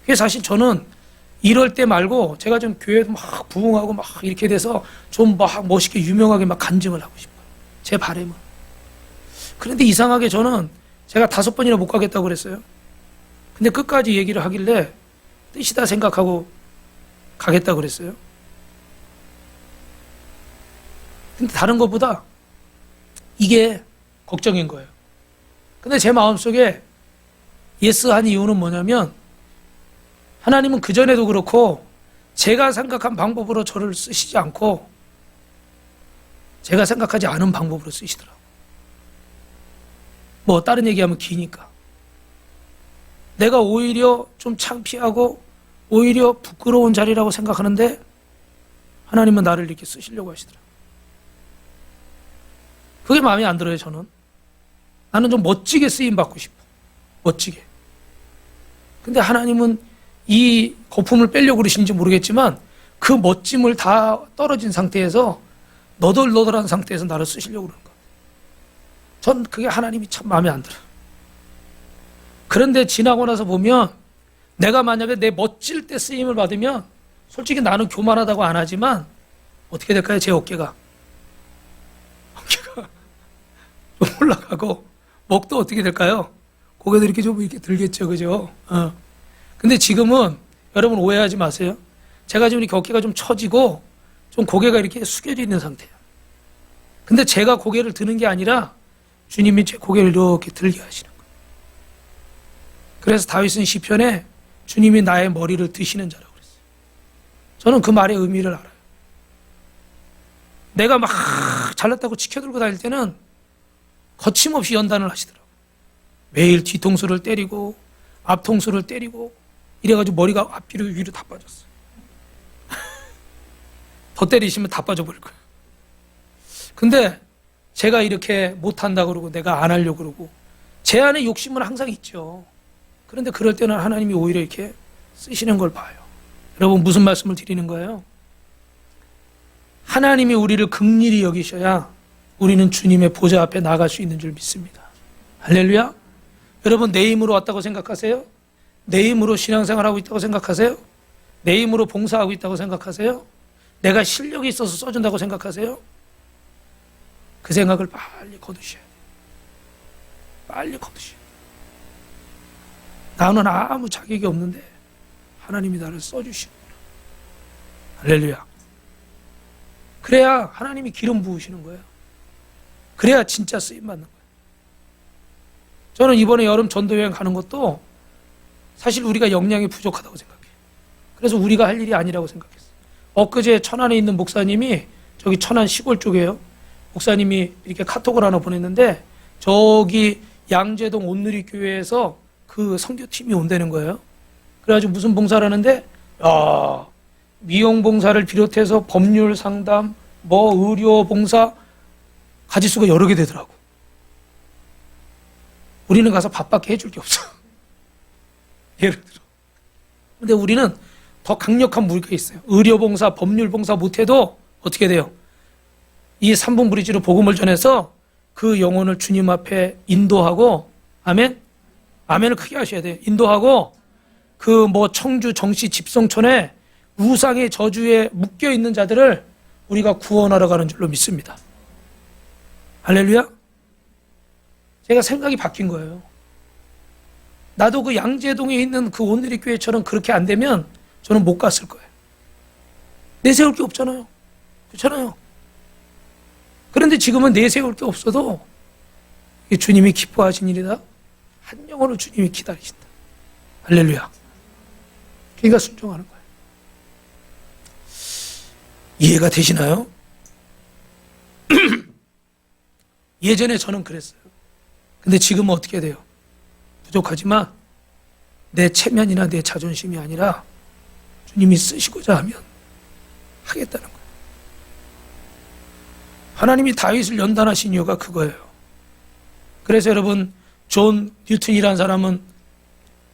그게 사실 저는 이럴 때 말고, 제가 좀 교회도 막 부흥하고 막 이렇게 돼서 좀 막 멋있게 유명하게 막 간증을 하고 싶어요. 제 바람은. 그런데 이상하게 저는 제가 5번이나 못 가겠다고 그랬어요. 근데 끝까지 얘기를 하길래 뜻이다 생각하고 가겠다고 그랬어요. 근데 다른 것보다 이게 걱정인 거예요. 근데 제 마음속에 예스 한 이유는 뭐냐면, 하나님은 그전에도 그렇고 제가 생각한 방법으로 저를 쓰시지 않고 제가 생각하지 않은 방법으로 쓰시더라고요. 뭐 다른 얘기하면 기니까. 내가 오히려 좀 창피하고 오히려 부끄러운 자리라고 생각하는데 하나님은 나를 이렇게 쓰시려고 하시더라고요. 그게 마음에 안 들어요, 저는. 나는 좀 멋지게 쓰임 받고 싶어. 멋지게. 근데 하나님은 이 거품을 빼려고 그러시는지 모르겠지만 그 멋짐을 다 떨어진 상태에서 너덜너덜한 상태에서 나를 쓰시려고 그러는 거예요. 전 그게 하나님이 참 마음에 안 들어요. 그런데 지나고 나서 보면, 내가 만약에 내 멋질 때 쓰임을 받으면 솔직히 나는 교만하다고 안 하지만 어떻게 될까요? 제 어깨가 좀 올라가고 목도 어떻게 될까요? 고개도 이렇게 좀 이렇게 들겠죠. 그죠? 근데 지금은 여러분 오해하지 마세요. 제가 지금 이렇게 어깨가 좀 처지고 좀 고개가 이렇게 숙여져 있는 상태예요. 근데 제가 고개를 드는 게 아니라 주님이 제 고개를 이렇게 들게 하시는 거예요. 그래서 다윗은 시편에 주님이 나의 머리를 드시는 자라고 그랬어요. 저는 그 말의 의미를 알아요. 내가 막 잘났다고 치켜들고 다닐 때는 거침없이 연단을 하시더라고요. 매일 뒤통수를 때리고 앞통수를 때리고 이래가지고 머리가 앞뒤로 위로 다 빠졌어요. 더 때리시면 다 빠져버릴 거예요. 근데 제가 이렇게 못한다 그러고 내가 안 하려고 그러고 제 안에 욕심은 항상 있죠. 그런데 그럴 때는 하나님이 오히려 이렇게 쓰시는 걸 봐요. 여러분 무슨 말씀을 드리는 거예요? 하나님이 우리를 긍휼히 여기셔야 우리는 주님의 보좌 앞에 나갈 수 있는 줄 믿습니다. 할렐루야. 여러분 내 힘으로 왔다고 생각하세요? 내 힘으로 신앙생활하고 있다고 생각하세요? 내 힘으로 봉사하고 있다고 생각하세요? 내가 실력이 있어서 써준다고 생각하세요? 그 생각을 빨리 거두셔야 돼요. 빨리 거두셔야 돼요. 나는 아무 자격이 없는데 하나님이 나를 써주시는구나. 할렐루야. 그래야 하나님이 기름 부으시는 거예요. 그래야 진짜 쓰임 받는 거예요. 저는 이번에 여름 전도여행 가는 것도 사실 우리가 역량이 부족하다고 생각해요. 그래서 우리가 할 일이 아니라고 생각했어요. 엊그제 천안에 있는 목사님이 저기 천안 시골 쪽이에요. 목사님이 이렇게 카톡을 하나 보냈는데 저기 양재동 온누리교회에서 그 선교팀이 온다는 거예요. 그래가지고 무슨 봉사를 하는데 미용 봉사를 비롯해서 법률 상담, 의료 봉사 가지수가 여러 개 되더라고. 우리는 가서 밥밖에 해줄 게 없어. 예를 들어. 근데 우리는 더 강력한 무기가 있어요. 의료 봉사, 법률 봉사 못해도 어떻게 돼요? 이 3분 브리지로 복음을 전해서 그 영혼을 주님 앞에 인도하고, 아멘? 아멘을 크게 하셔야 돼요. 인도하고 그 청주 정시 집성촌에 우상의 저주에 묶여 있는 자들을 우리가 구원하러 가는 줄로 믿습니다. 할렐루야. 제가 생각이 바뀐 거예요. 나도 그 양재동에 있는 그 온누리교회처럼 그렇게 안 되면 저는 못 갔을 거예요. 내세울 게 없잖아요. 그렇잖아요. 그런데 지금은 내세울 게 없어도 주님이 기뻐하신 일이다. 한 영혼을 주님이 기다리신다. 할렐루야. 그러니까 순종하는 거예요. 이해가 되시나요? 예전에 저는 그랬어요. 근데 지금은 어떻게 돼요? 부족하지만 내 체면이나 내 자존심이 아니라 주님이 쓰시고자 하면 하겠다는 거예요. 하나님이 다윗을 연단하신 이유가 그거예요. 그래서 여러분 존 뉴턴이라는 사람은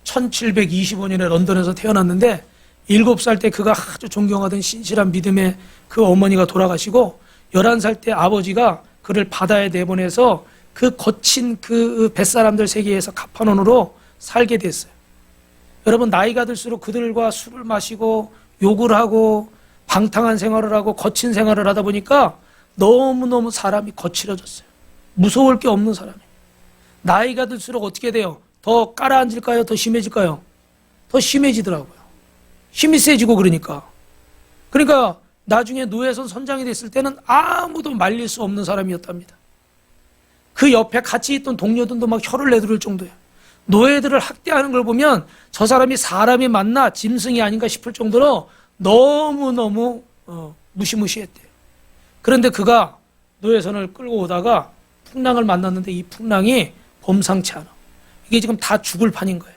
1725년에 런던에서 태어났는데 7살 때 그가 아주 존경하던 신실한 믿음의 그 어머니가 돌아가시고 11살 때 아버지가 그를 바다에 내보내서 그 거친 그 뱃사람들 세계에서 가판원으로 살게 됐어요. 여러분 나이가 들수록 그들과 술을 마시고 욕을 하고 방탕한 생활을 하고 거친 생활을 하다 보니까 너무너무 사람이 거칠어졌어요. 무서울 게 없는 사람이에요. 나이가 들수록 어떻게 돼요? 더 깔아앉을까요? 더 심해질까요? 더 심해지더라고요. 힘이 세지고 그러니까 나중에 노예선 선장이 됐을 때는 아무도 말릴 수 없는 사람이었답니다. 그 옆에 같이 있던 동료들도 막 혀를 내두를 정도예요. 노예들을 학대하는 걸 보면 저 사람이 사람이 맞나 짐승이 아닌가 싶을 정도로 너무너무 무시무시했대요. 그런데 그가 노예선을 끌고 오다가 풍랑을 만났는데 이 풍랑이 범상치 않아. 이게 지금 다 죽을 판인 거예요.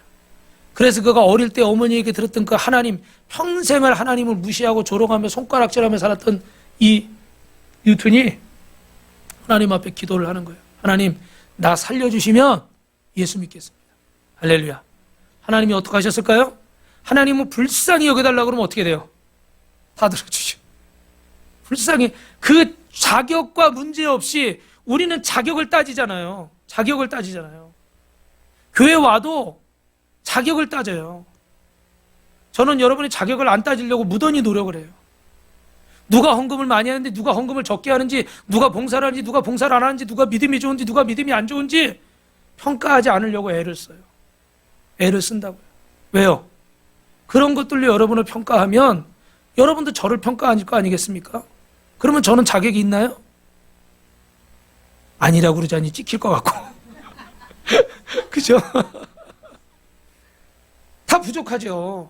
그래서 그가 어릴 때 어머니에게 들었던 그 하나님, 평생을 하나님을 무시하고 조롱하며 손가락질하며 살았던 이 뉴턴이 하나님 앞에 기도를 하는 거예요. 하나님, 나 살려주시면 예수 믿겠습니다. 할렐루야. 하나님이 어떻게 하셨을까요? 하나님은 불쌍히 여겨달라고 그러면 어떻게 돼요? 다 들어주죠. 불쌍히. 그 자격과 문제 없이 우리는 자격을 따지잖아요. 자격을 따지잖아요. 교회 와도 자격을 따져요. 저는 여러분의 자격을 안 따지려고 무던히 노력을 해요. 누가 헌금을 많이 하는지, 누가 헌금을 적게 하는지, 누가 봉사를 하는지, 누가 봉사를 안 하는지, 누가 믿음이 좋은지, 누가 믿음이 안 좋은지 평가하지 않으려고 애를 써요. 애를 쓴다고요. 왜요? 그런 것들로 여러분을 평가하면 여러분도 저를 평가하실 거 아니겠습니까? 그러면 저는 자격이 있나요? 아니라고 그러자니 찍힐 것 같고. 그죠? 다 부족하죠.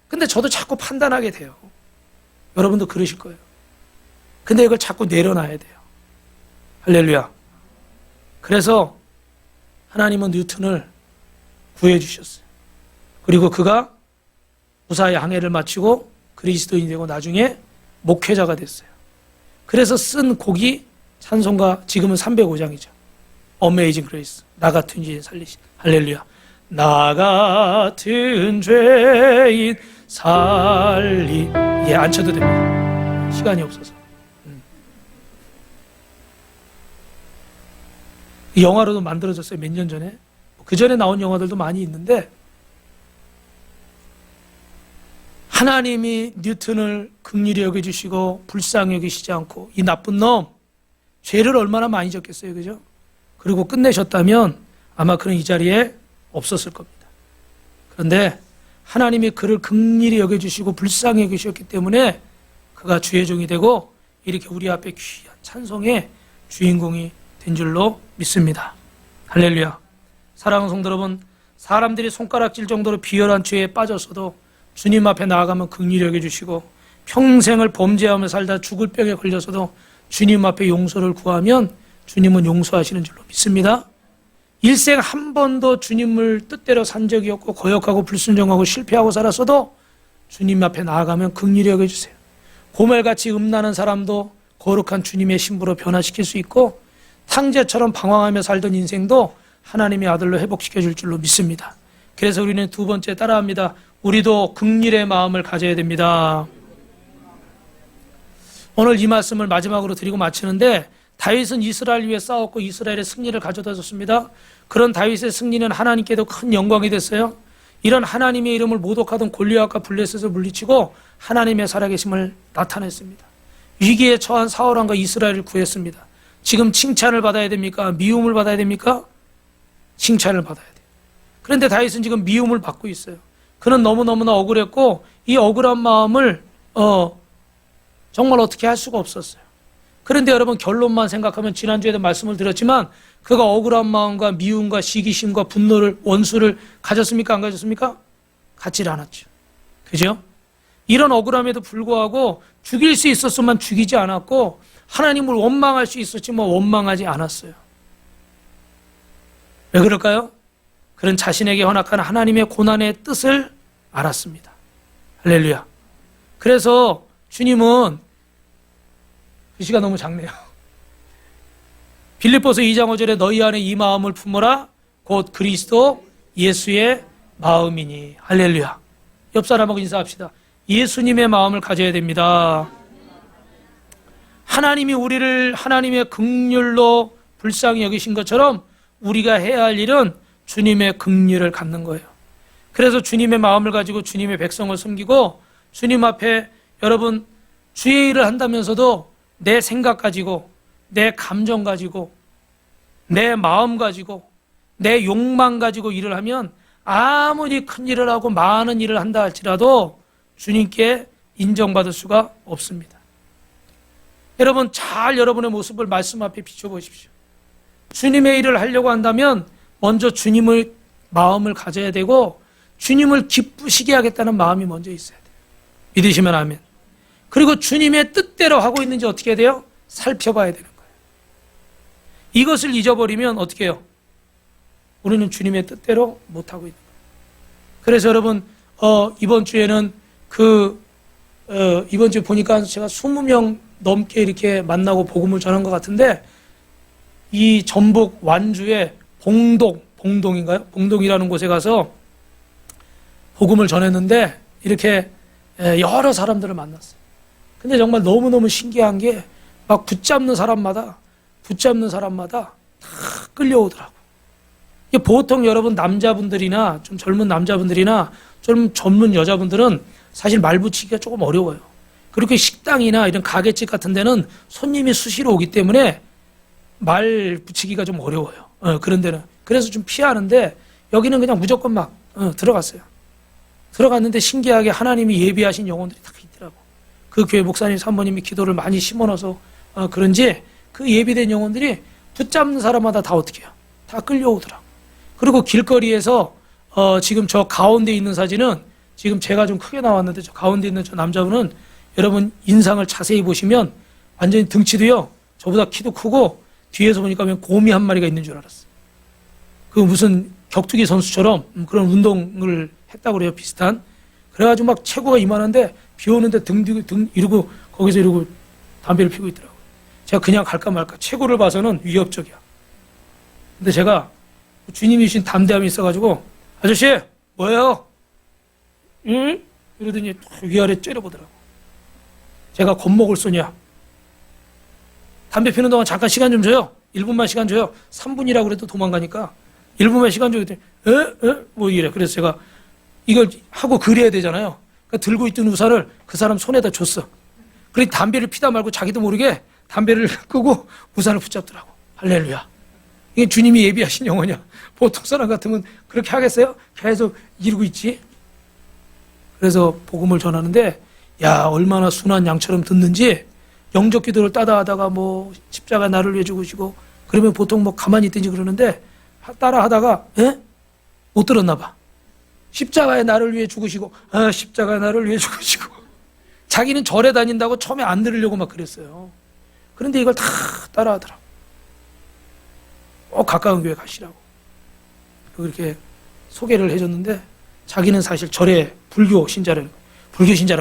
근데 저도 자꾸 판단하게 돼요. 여러분도 그러실 거예요. 근데 이걸 자꾸 내려놔야 돼요. 할렐루야. 그래서 하나님은 뉴턴을 구해주셨어요. 그리고 그가 무사히 항해를 마치고 그리스도인이 되고 나중에 목회자가 됐어요. 그래서 쓴 곡이 찬송가 지금은 305장이죠. 어메이징 그레이스. 나 같은 죄인 살리신. 할렐루야. 나 같은 죄인 살리. 예, 안 쳐도 됩니다. 시간이 없어서. 영화로도 만들어졌어요. 몇 년 전에. 그 전에 나온 영화들도 많이 있는데, 하나님이 뉴턴을 긍휼히 여겨주시고 불쌍히 여기시지 않고 이 나쁜 놈 죄를 얼마나 많이 졌겠어요, 그죠? 그리고 끝내셨다면 아마 그는 이 자리에 없었을 겁니다. 그런데 하나님이 그를 긍휼히 여겨주시고 불쌍히 여기셨기 때문에 그가 주의 종이 되고 이렇게 우리 앞에 귀한 찬송의 주인공이 된 줄로 믿습니다. 할렐루야. 사랑하는 성도 여러분, 사람들이 손가락질 정도로 비열한 죄에 빠졌어도 주님 앞에 나아가면 긍휼히 여겨주시고 평생을 범죄하며 살다 죽을 병에 걸려서도 주님 앞에 용서를 구하면 주님은 용서하시는 줄로 믿습니다. 일생 한 번도 주님을 뜻대로 산 적이 없고 거역하고 불순종하고 실패하고 살았어도 주님 앞에 나아가면 긍휼히 여겨주세요. 고멜같이 음란한 사람도 거룩한 주님의 신부로 변화시킬 수 있고 탕제처럼 방황하며 살던 인생도 하나님의 아들로 회복시켜 줄 줄로 믿습니다. 그래서 우리는 두 번째 따라합니다. 우리도 긍휼의 마음을 가져야 됩니다. 오늘 이 말씀을 마지막으로 드리고 마치는데, 다윗은 이스라엘 위에 싸웠고 이스라엘의 승리를 가져다 줬습니다. 그런 다윗의 승리는 하나님께도 큰 영광이 됐어요. 이런 하나님의 이름을 모독하던 골리앗과 블레셋을 물리치고 하나님의 살아계심을 나타냈습니다. 위기에 처한 사울 왕과 이스라엘을 구했습니다. 지금 칭찬을 받아야 됩니까? 미움을 받아야 됩니까? 칭찬을 받아야 돼요. 그런데 다윗은 지금 미움을 받고 있어요. 그는 너무너무나 억울했고 이 억울한 마음을 정말 어떻게 할 수가 없었어요. 그런데 여러분, 결론만 생각하면 지난주에도 말씀을 드렸지만 그가 억울한 마음과 미움과 시기심과 분노를, 원수를 가졌습니까? 안 가졌습니까? 갖지 않았죠. 그죠? 이런 억울함에도 불구하고 죽일 수 있었으면 죽이지 않았고 하나님을 원망할 수 있었지만 원망하지 않았어요. 왜 그럴까요? 그는 자신에게 허락한 하나님의 고난의 뜻을 알았습니다. 할렐루야. 그래서 주님은, 글씨가 너무 작네요. 빌립보서 2장 5절에 너희 안에 이 마음을 품어라 곧 그리스도 예수의 마음이니. 할렐루야. 옆 사람하고 인사합시다. 예수님의 마음을 가져야 됩니다. 하나님이 우리를 하나님의 긍휼로 불쌍히 여기신 것처럼 우리가 해야 할 일은 주님의 긍휼을 갖는 거예요. 그래서 주님의 마음을 가지고 주님의 백성을 섬기고 주님 앞에 여러분 주의 일을 한다면서도 내 생각 가지고 내 감정 가지고 내 마음 가지고 내 욕망 가지고 일을 하면 아무리 큰 일을 하고 많은 일을 한다 할지라도 주님께 인정받을 수가 없습니다. 여러분, 잘 여러분의 모습을 말씀 앞에 비춰보십시오. 주님의 일을 하려고 한다면 먼저 주님의 마음을 가져야 되고 주님을 기쁘시게 하겠다는 마음이 먼저 있어야 돼요. 믿으시면 아멘. 그리고 주님의 뜻대로 하고 있는지 어떻게 해야 돼요? 살펴봐야 되는 거예요. 이것을 잊어버리면 어떻게 해요? 우리는 주님의 뜻대로 못하고 있는 거예요. 그래서 여러분, 이번 주에는 이번 주에 보니까 제가 20명 넘게 이렇게 만나고 복음을 전한 것 같은데, 이 전북 완주의 봉동인가요? 봉동이라는 곳에 가서 복음을 전했는데 이렇게 여러 사람들을 만났어요. 근데 정말 너무너무 신기한 게 막 붙잡는 사람마다 다 끌려오더라고. 보통 여러분 남자분들이나 좀 젊은 남자분들이나 좀 젊은 여자분들은 사실 말 붙이기가 조금 어려워요. 그렇게 식당이나 이런 가게집 같은 데는 손님이 수시로 오기 때문에 말 붙이기가 좀 어려워요. 그런 데는. 그래서 좀 피하는데 여기는 그냥 무조건 막 들어갔어요. 들어갔는데 신기하게 하나님이 예비하신 영혼들이 다 있더라고. 그 교회 목사님, 사모님이 기도를 많이 심어놔서 그런지 그 예비된 영혼들이 붙잡는 사람마다 다 어떻게 해요? 다 끌려오더라고. 그리고 길거리에서 지금 저 가운데 있는 사진은 지금 제가 좀 크게 나왔는데 저 가운데 있는 저 남자분은 여러분 인상을 자세히 보시면 완전히 등치도요 저보다 키도 크고 뒤에서 보니까 곰이 한 마리가 있는 줄 알았어요. 그 무슨 격투기 선수처럼 그런 운동을 했다고 그래요. 비슷한. 그래가지고 막 체구가 이만한데 비 오는데 등 이러고 거기서 이러고 담배를 피우고 있더라고요. 제가 그냥 갈까 말까 최고를 봐서는 위협적이야. 근데 제가 주님이 주신 담대함이 있어가지고 아저씨 뭐예요? 응? 이러더니 위아래 째려보더라고. 제가 겁먹을 소냐? 담배 피는 동안 잠깐 시간 좀 줘요. 1분만 시간 줘요. 3분이라고 그래도 도망가니까 1분만 시간 줘요. 에? 뭐 이래. 그래서 제가 이걸 하고 그래야 되잖아요. 그러니까 들고 있던 우산을 그 사람 손에다 줬어. 그래 담배를 피다 말고 자기도 모르게 담배를 끄고 우산을 붙잡더라고. 할렐루야. 이게 주님이 예비하신 영혼이야. 보통 사람 같으면 그렇게 하겠어요? 계속 이러고 있지. 그래서 복음을 전하는데 야 얼마나 순한 양처럼 듣는지. 영적 기도를 따다 하다가 뭐 십자가 나를 위해 죽으시고 그러면 보통 뭐 가만히 있든지 그러는데 따라 하다가 못 들었나 봐. 십자가에 나를 위해 죽으시고 십자가에 나를 위해 죽으시고 자기는 절에 다닌다고 처음에 안 들으려고 막 그랬어요. 그런데 이걸 다 따라 하더라고. 가까운 교회 가시라고 그렇게 소개를 해줬는데 자기는 사실 절에 불교 신자라고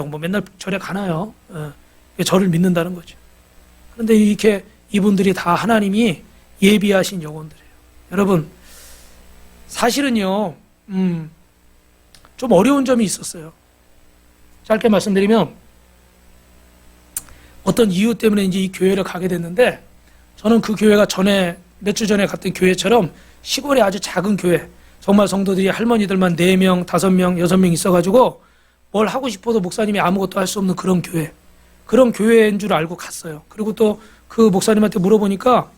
뭐 맨날 절에 가나요. 저를 믿는다는 거죠. 그런데 이렇게 이분들이 다 하나님이 예비하신 영혼들이에요. 여러분 사실은요 좀 어려운 점이 있었어요. 짧게 말씀드리면 어떤 이유 때문에 이제 이 교회를 가게 됐는데 저는 그 교회가 전에 몇 주 전에 갔던 교회처럼 시골의 아주 작은 교회, 정말 성도들이 할머니들만 4명, 5명, 6명 있어가지고 뭘 하고 싶어도 목사님이 아무것도 할 수 없는 그런 교회, 그런 교회인 줄 알고 갔어요. 그리고 또 그 목사님한테 물어보니까,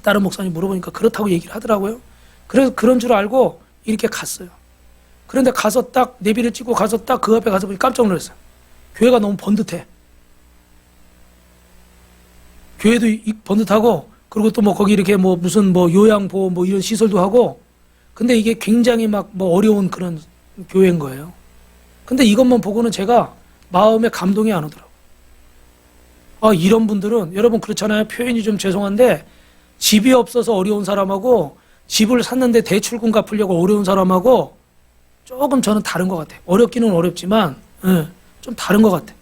다른 목사님 물어보니까 그렇다고 얘기를 하더라고요. 그래서 그런 줄 알고 이렇게 갔어요. 그런데 가서 딱 내비를 찍고 가서 딱 그 앞에 가서 보니 깜짝 놀랐어요. 교회가 너무 번듯해. 교회도 번듯하고, 그리고 또 뭐 거기 이렇게 뭐 무슨 뭐 요양보호 뭐 이런 시설도 하고, 근데 이게 굉장히 막 뭐 어려운 그런 교회인 거예요. 근데 이것만 보고는 제가 마음에 감동이 안 오더라고요. 이런 분들은, 여러분 그렇잖아요. 표현이 좀 죄송한데, 집이 없어서 어려운 사람하고 집을 샀는데 대출금 갚으려고 어려운 사람하고 조금 저는 다른 것 같아요. 어렵기는 어렵지만 좀 다른 것 같아요.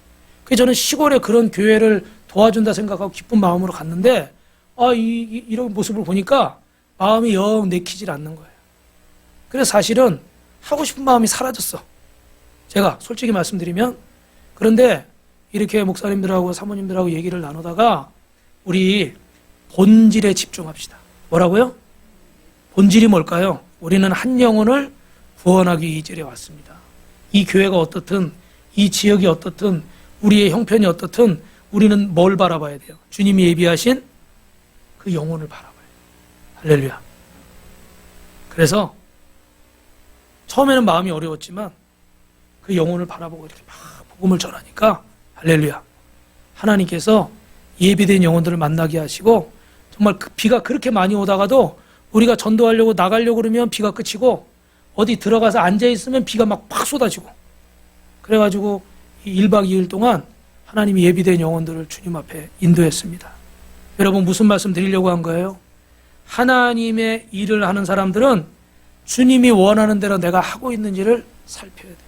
그래서 저는 시골에 그런 교회를 도와준다 생각하고 기쁜 마음으로 갔는데 이런 모습을 보니까 마음이 영 내키질 않는 거예요. 그래서 사실은 하고 싶은 마음이 사라졌어. 제가 솔직히 말씀드리면. 그런데 이렇게 목사님들하고 사모님들하고 얘기를 나누다가 우리 본질에 집중합시다. 뭐라고요? 본질이 뭘까요? 우리는 한 영혼을 구원하기 이절에 왔습니다. 이 교회가 어떻든, 이 지역이 어떻든, 우리의 형편이 어떻든 우리는 뭘 바라봐야 돼요? 주님이 예비하신 그 영혼을 바라봐야 돼요. 할렐루야. 그래서 처음에는 마음이 어려웠지만 그 영혼을 바라보고 이렇게 막 복음을 전하니까 할렐루야. 하나님께서 예비된 영혼들을 만나게 하시고, 정말 비가 그렇게 많이 오다가도 우리가 전도하려고 나가려고 그러면 비가 그치고, 어디 들어가서 앉아있으면 비가 막 팍 쏟아지고, 그래가지고 1박 2일 동안 하나님이 예비된 영혼들을 주님 앞에 인도했습니다. 여러분 무슨 말씀 드리려고 한 거예요? 하나님의 일을 하는 사람들은 주님이 원하는 대로 내가 하고 있는지를 살펴야 돼요.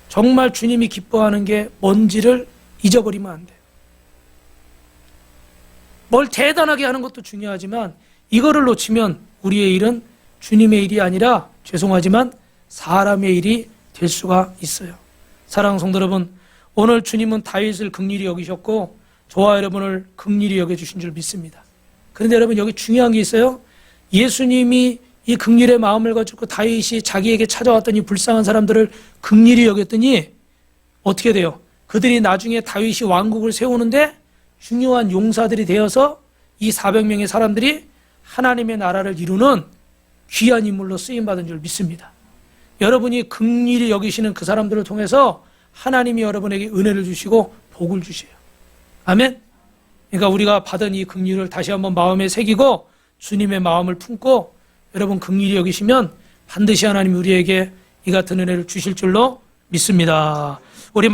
정말 주님이 기뻐하는 게 뭔지를 잊어버리면 안 돼요. 뭘 대단하게 하는 것도 중요하지만 이거를 놓치면 우리의 일은 주님의 일이 아니라, 죄송하지만 사람의 일이 될 수가 있어요. 사랑하는 성도 여러분, 오늘 주님은 다윗을 긍휼히 여기셨고 저와 여러분을 긍휼히 여겨주신 줄 믿습니다. 그런데 여러분 여기 중요한 게 있어요. 예수님이 이 긍휼의 마음을 가지고 다윗이 자기에게 찾아왔던 이 불쌍한 사람들을 긍휼히 여겼더니 어떻게 돼요? 그들이 나중에 다윗이 왕국을 세우는데 중요한 용사들이 되어서 이 400명의 사람들이 하나님의 나라를 이루는 귀한 인물로 쓰임받은 줄 믿습니다. 여러분이 긍휼히 여기시는 그 사람들을 통해서 하나님이 여러분에게 은혜를 주시고 복을 주셔요. 아멘. 그러니까 우리가 받은 이 긍휼을 다시 한번 마음에 새기고 주님의 마음을 품고 여러분 긍휼히 여기시면 반드시 하나님이 우리에게 이 같은 은혜를 주실 줄로 믿습니다. 우리